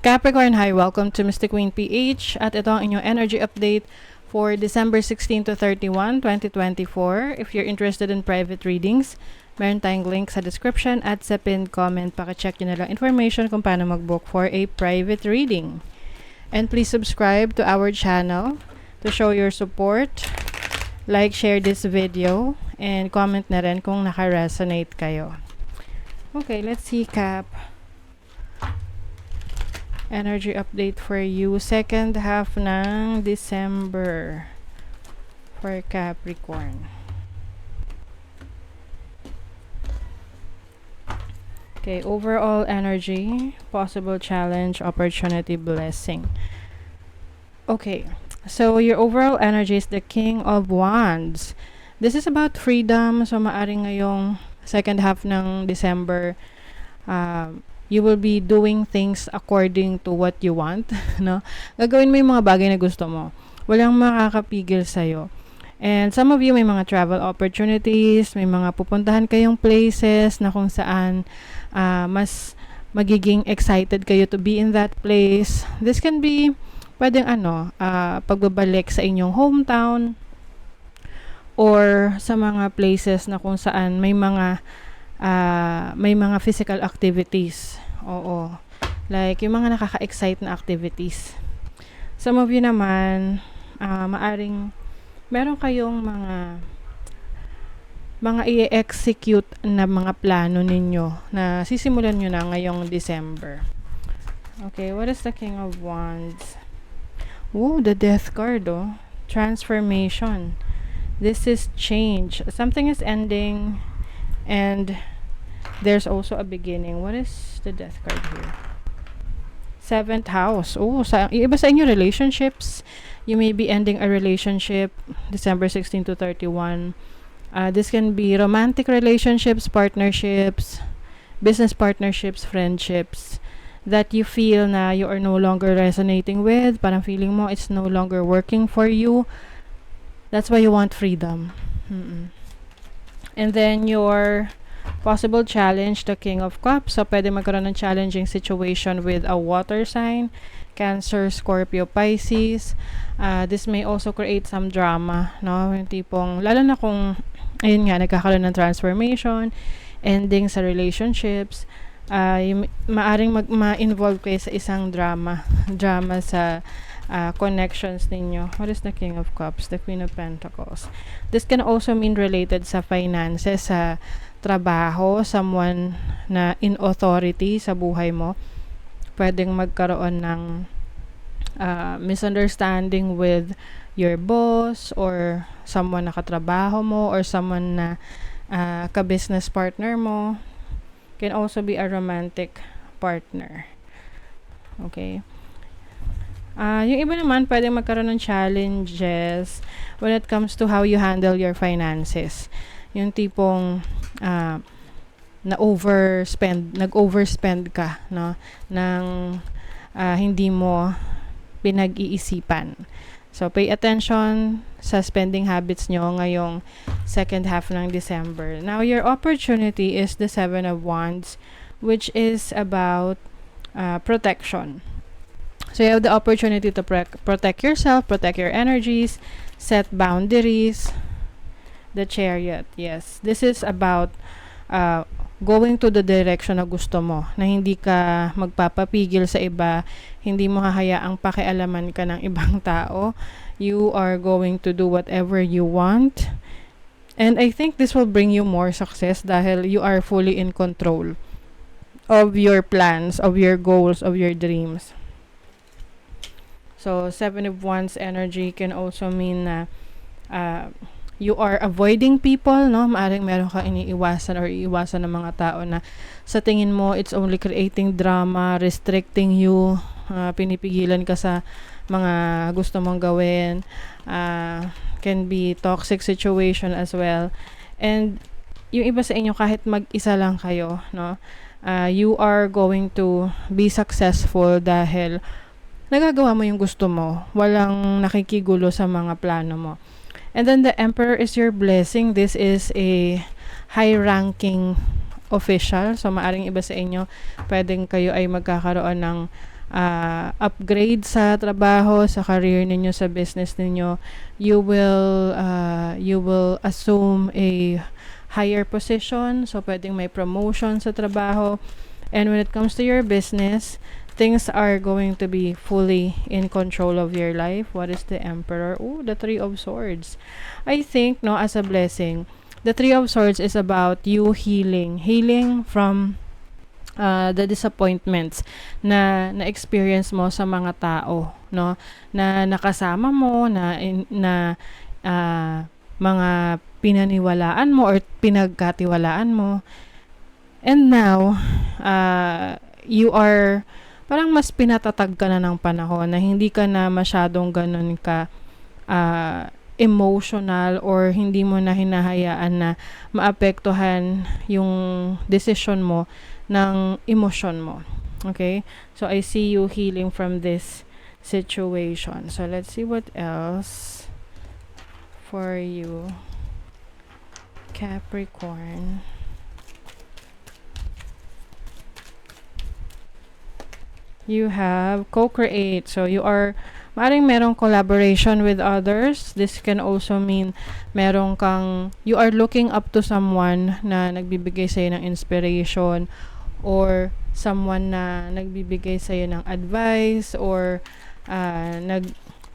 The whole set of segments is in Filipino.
Capricorn, hi! Welcome to Mystic Queen PH at ito ang inyong energy update for December 16 to 31, 2024. If you're interested in private readings, meron tayong link sa description at sa pinned comment. Paki-check nyo na lang information kung paano mag-book for a private reading. And please subscribe to our channel to show your support. Like, share this video, and comment na rin kung naka-resonate kayo. Okay, let's see, Cap. Energy update for you. Second half ng December for Capricorn. Okay, overall energy, possible challenge, opportunity, blessing. Okay, so your overall energy is the King of Wands. This is about freedom. So maaring ngayong second half ng December, you will be doing things according to what you want, no? Gagawin mo yung mga bagay na gusto mo. Walang makakapigil sa'yo. And some of you may mga travel opportunities, may mga pupuntahan kayong places na kung saan mas magiging excited kayo to be in that place. This can be pwedeng pagbabalik sa inyong hometown or sa mga places na kung saan may mga physical activities. Oo. Like, yung mga nakaka-excite na activities. Some of you naman, maaring meron kayong mga i-execute na mga plano ninyo na sisimulan nyo na ngayong December. Okay, what is the King of Wands? Oh, the Death card, oh. Transformation. This is change. Something is ending and there's also a beginning. What is the Death card here? Seventh house. Oh, iba sa inyo relationships. You may be ending a relationship December 16 to 31. This can be romantic relationships, partnerships, business partnerships, friendships that you feel na you are no longer resonating with. Parang feeling mo it's no longer working for you. That's why you want freedom. And then your possible challenge, the King of Cups. So, pwede magkaroon ng challenging situation with a water sign, Cancer, Scorpio, Pisces. This may also create some drama, no? Yung tipong, lalo na kung, ayun nga, nagkakaroon ng transformation, ending sa relationships, maaring ma-involve kayo sa isang drama sa connections ninyo. What is the King of Cups? The Queen of Pentacles. This can also mean related sa finances, sa trabaho, someone na in authority sa buhay mo. Pwedeng magkaroon ng misunderstanding with your boss or someone na katrabaho mo or someone na ka-business partner mo. Can also be a romantic partner. Okay. Yung iba naman, pwedeng magkaroon ng challenges when it comes to how you handle your finances. Yung tipong nag-overspend ka, no, ng hindi mo pinag-iisipan. So, pay attention sa spending habits nyo ngayong second half ng December. Now, your opportunity is the Seven of Wands, which is about protection. So, you have the opportunity to protect yourself, protect your energies, set boundaries. The Chariot, yes. This is about going to the direction na gusto mo, na hindi ka magpapapigil sa iba, hindi mo hahayaang pakialaman ka ng ibang tao. You are going to do whatever you want. And I think this will bring you more success dahil you are fully in control of your plans, of your goals, of your dreams. So, Seven of Wands energy can also mean na you are avoiding people, no? Maaring meron ka iniiwasan or iiwasan ng mga tao na sa tingin mo it's only creating drama, restricting you, pinipigilan ka sa mga gusto mong gawin. Can be toxic situation as well. And yung iba sa inyo, kahit mag-isa lang kayo, no? You are going to be successful dahil nagagawa mo yung gusto mo. Walang nakikigulo sa mga plano mo. And then the Emperor is your blessing. This is a high-ranking official. So, maaring iba sa inyo, pwedeng kayo ay magkakaroon ng upgrade sa trabaho, sa career ninyo, sa business ninyo. You will assume a higher position, so pwedeng may promotion sa trabaho. And when it comes to your business, things are going to be fully in control of your life. What is the Emperor? Oh, the Three of Swords. I think, no, as a blessing, the Three of Swords is about you healing from the disappointments na experience mo sa mga tao, no, na nakasama mo, mga pinaniwalaan mo or pinagkatiwalaan mo. And now, you are parang mas pinatatag ka na ng panahon, na hindi ka na masyadong ganun ka emotional, or hindi mo na hinahayaan na maapektuhan yung decision mo ng emosyon mo. Okay? So, I see you healing from this situation. So, let's see what else for you, Capricorn. You have co-create. So, you are maaaring merong collaboration with others. This can also mean you are looking up to someone na nagbibigay sa'yo ng inspiration, or someone na nagbibigay sa'yo ng advice, or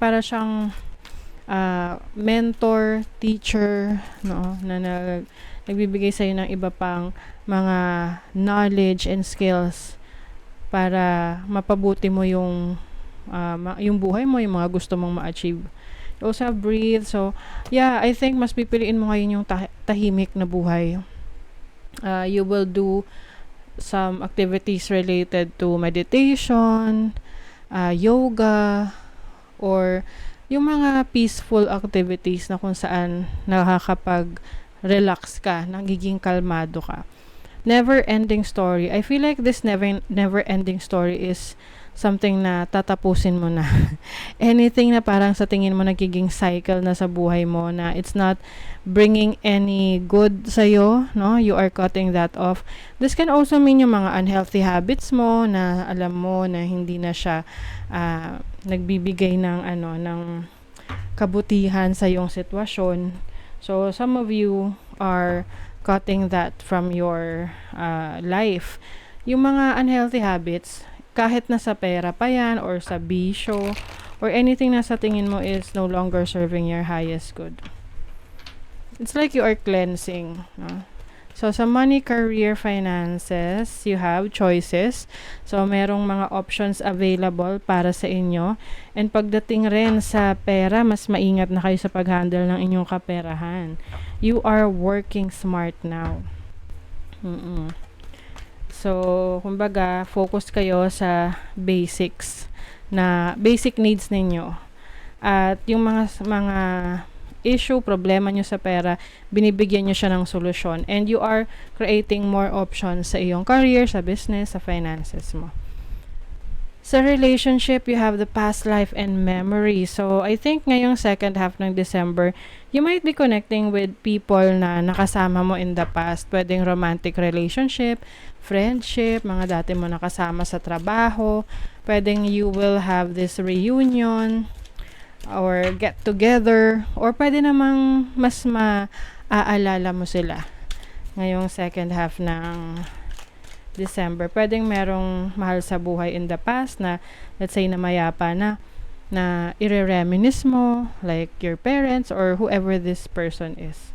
para siyang mentor, teacher, no, na nagbibigay sa'yo ng iba pang mga knowledge and skills para mapabuti mo yung buhay mo, yung mga gusto mong ma-achieve. You also have breathe. So, yeah, I think mas pipiliin mo ngayon yung tahimik na buhay. You will do some activities related to meditation, yoga, or yung mga peaceful activities na kung saan nakakapag-relax ka, nagiging kalmado ka. Never-ending story. I feel like this never-ending story is something na tatapusin mo na. Anything na parang sa tingin mo nagiging cycle na sa buhay mo, na it's not bringing any good sa'yo, no? You are cutting that off. This can also mean yung mga unhealthy habits mo na alam mo na hindi na siya nagbibigay ng kabutihan sa iyong sitwasyon. So, some of you are cutting that from your life. Yung mga unhealthy habits, kahit na sa pera pa yan, or sa bisyo, or anything na sa tingin mo is no longer serving your highest good. It's like you are cleansing. No? So, sa money, career, finances, you have choices. So, merong mga options available para sa inyo. And pagdating rin sa pera, mas maingat na kayo sa pag-handle ng inyong kaperahan. You are working smart now. So, kumbaga, focus kayo sa basic needs ninyo. At yung mga issue, problema nyo sa pera, binibigyan nyo siya ng solusyon. And you are creating more options sa iyong career, sa business, sa finances mo. Sa relationship, you have the past life and memory. So, I think ngayong second half ng December, you might be connecting with people na nakasama mo in the past. Pwedeng romantic relationship, friendship, mga dati mo nakasama sa trabaho. Pwedeng you will have this reunion or get together, or pwede namang mas maaalala mo sila ngayong second half ng December. Pwedeng merong mahal sa buhay in the past na, let's say, namayapa na ire-reminisce mo, like your parents or whoever this person is.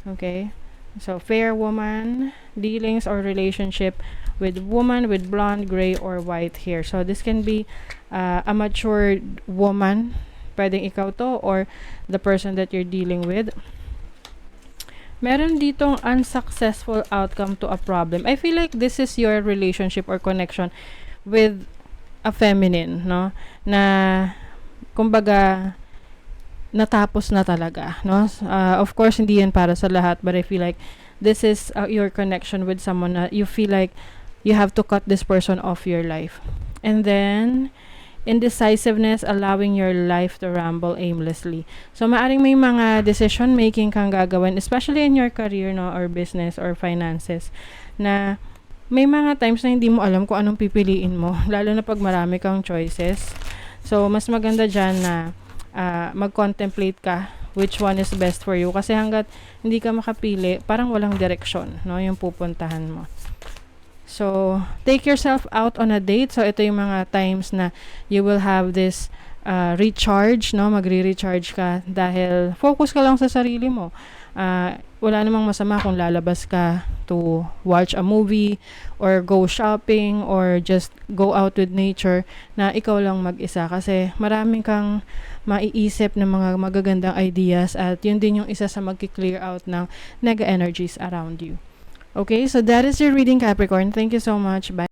Okay? So, fair woman, dealings or relationship with woman with blonde, gray, or white hair. So, this can be a mature woman. Pwedeng ikaw to, or the person that you're dealing with. Meron ditong unsuccessful outcome to a problem. I feel like this is your relationship or connection with a feminine, no? Na, kumbaga, natapos na talaga, no? Of course, hindi yan para sa lahat, but I feel like this is your connection with someone na you feel like you have to cut this person off your life. And then, indecisiveness, allowing your life to ramble aimlessly. So, maaring may mga decision-making kang gagawin, especially in your career, no, or business, or finances, na may mga times na hindi mo alam kung anong pipiliin mo, lalo na pag marami kang choices. So, mas maganda dyan na mag-contemplate ka which one is best for you. Kasi hanggat hindi ka makapili, parang walang direksyon, no, yung pupuntahan mo. So, take yourself out on a date. So, ito yung mga times na you will have this recharge, no? Magre-recharge ka dahil focus ka lang sa sarili mo. Wala namang masama kung lalabas ka to watch a movie or go shopping or just go out with nature na ikaw lang mag-isa kasi maraming kang maiisip ng mga magagandang ideas at yun din yung isa sa magki-clear out ng nega energies around you. Okay, so that is your reading, Capricorn. Thank you so much. Bye.